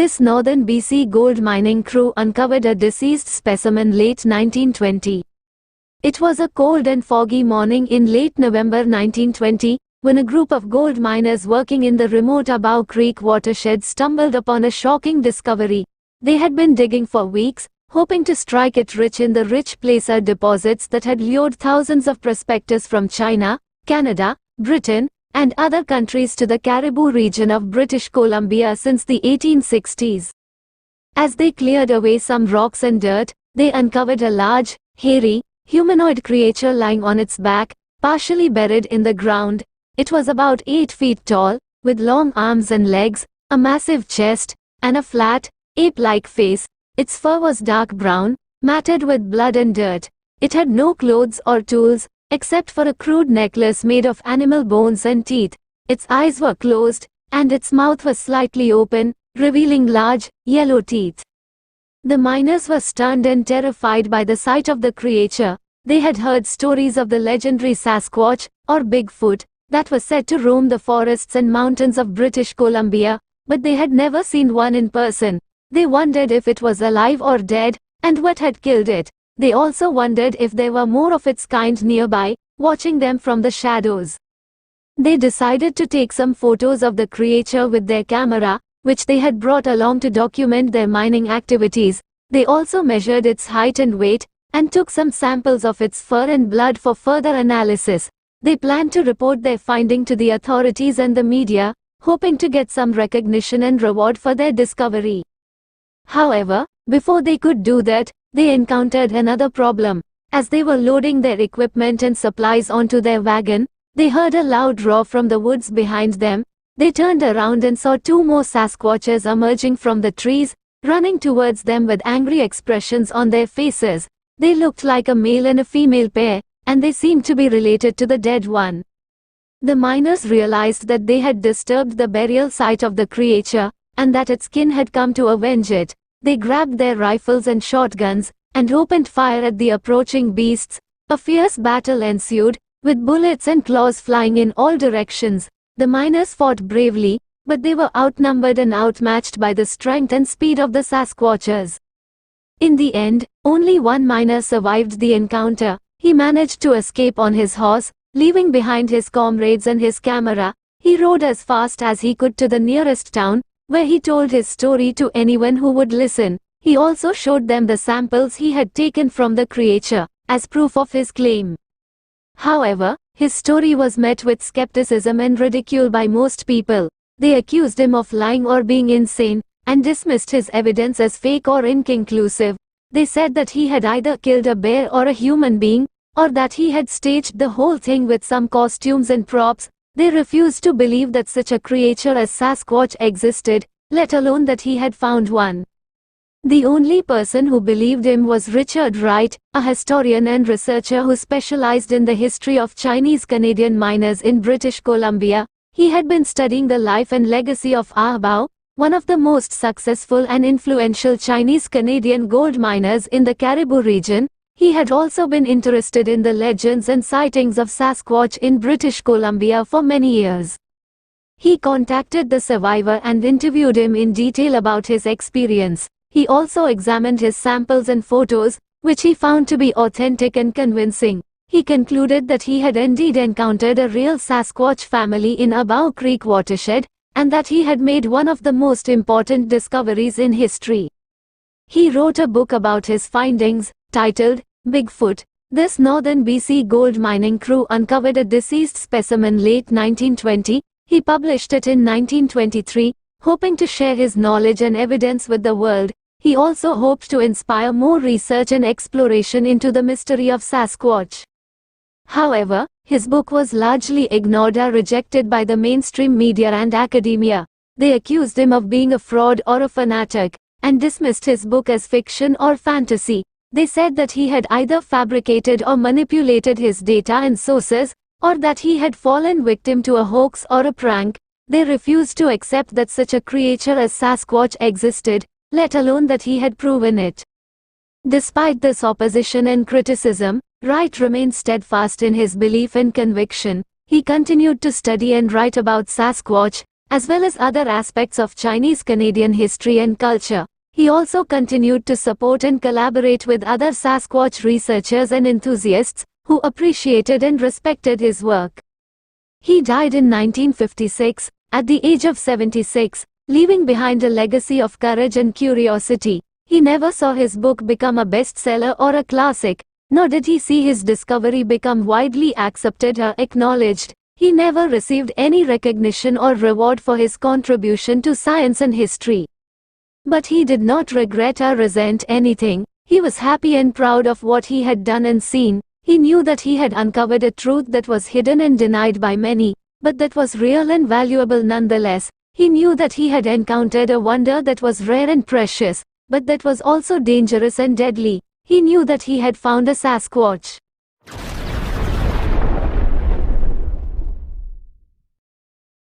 This northern BC gold mining crew uncovered a deceased specimen late 1920. It was a cold and foggy morning in late November 1920, when a group of gold miners working in the remote Ahbau Creek watershed stumbled upon a shocking discovery. They had been digging for weeks, hoping to strike it rich in the rich placer deposits that had lured thousands of prospectors from China, Canada, Britain, and other countries to the Cariboo region of British Columbia since the 1860s. As they cleared away some rocks and dirt, they uncovered a large, hairy, humanoid creature lying on its back, partially buried in the ground. It was about 8 feet tall, with long arms and legs, a massive chest, and a flat, ape-like face. Its fur was dark brown, matted with blood and dirt. It had no clothes or tools, except for a crude necklace made of animal bones and teeth. Its eyes were closed, and its mouth was slightly open, revealing large, yellow teeth. The miners were stunned and terrified by the sight of the creature. They had heard stories of the legendary Sasquatch, or Bigfoot, that was said to roam the forests and mountains of British Columbia, but they had never seen one in person. They wondered if it was alive or dead, and what had killed it. They also wondered if there were more of its kind nearby, watching them from the shadows. They decided to take some photos of the creature with their camera, which they had brought along to document their mining activities. They also measured its height and weight, and took some samples of its fur and blood for further analysis. They planned to report their finding to the authorities and the media, hoping to get some recognition and reward for their discovery. However, before they could do that, they encountered another problem. As they were loading their equipment and supplies onto their wagon, they heard a loud roar from the woods behind them. They turned around and saw 2 more Sasquatches emerging from the trees, running towards them with angry expressions on their faces. They looked like a male and a female pair, and they seemed to be related to the dead one. The miners realized that they had disturbed the burial site of the creature, and that its kin had come to avenge it. They grabbed their rifles and shotguns, and opened fire at the approaching beasts. A fierce battle ensued, with bullets and claws flying in all directions. The miners fought bravely, but they were outnumbered and outmatched by the strength and speed of the Sasquatches. In the end, only one miner survived the encounter. He managed to escape on his horse, leaving behind his comrades and his camera. He rode as fast as he could to the nearest town, where he told his story to anyone who would listen. He also showed them the samples he had taken from the creature, as proof of his claim. However, his story was met with skepticism and ridicule by most people. They accused him of lying or being insane, and dismissed his evidence as fake or inconclusive. They said that he had either killed a bear or a human being, or that he had staged the whole thing with some costumes and props. They refused to believe that such a creature as Sasquatch existed, let alone that he had found one. The only person who believed him was Richard Wright, a historian and researcher who specialized in the history of Chinese-Canadian miners in British Columbia. He had been studying the life and legacy of Ahbau, one of the most successful and influential Chinese-Canadian gold miners in the Cariboo region. He had also been interested in the legends and sightings of Sasquatch in British Columbia for many years. He contacted the survivor and interviewed him in detail about his experience. He also examined his samples and photos, which he found to be authentic and convincing. He concluded that he had indeed encountered a real Sasquatch family in Ahbau Creek watershed, and that he had made one of the most important discoveries in history. He wrote a book about his findings, titled Bigfoot. This northern BC gold mining crew uncovered a deceased specimen late 1920. He published it in 1923, hoping to share his knowledge and evidence with the world. He also hoped to inspire more research and exploration into the mystery of Sasquatch. However, his book was largely ignored or rejected by the mainstream media and academia. They accused him of being a fraud or a fanatic, and dismissed his book as fiction or fantasy. They said that he had either fabricated or manipulated his data and sources, or that he had fallen victim to a hoax or a prank. They refused to accept that such a creature as Sasquatch existed, let alone that he had proven it. Despite this opposition and criticism, Wright remained steadfast in his belief and conviction. He continued to study and write about Sasquatch, as well as other aspects of Chinese-Canadian history and culture. He also continued to support and collaborate with other Sasquatch researchers and enthusiasts, who appreciated and respected his work. He died in 1956, at the age of 76, leaving behind a legacy of courage and curiosity. He never saw his book become a bestseller or a classic, nor did he see his discovery become widely accepted or acknowledged. He never received any recognition or reward for his contribution to science and history. But he did not regret or resent anything. He was happy and proud of what he had done and seen. He knew that he had uncovered a truth that was hidden and denied by many, but that was real and valuable nonetheless. He knew that he had encountered a wonder that was rare and precious, but that was also dangerous and deadly. He knew that he had found a Sasquatch.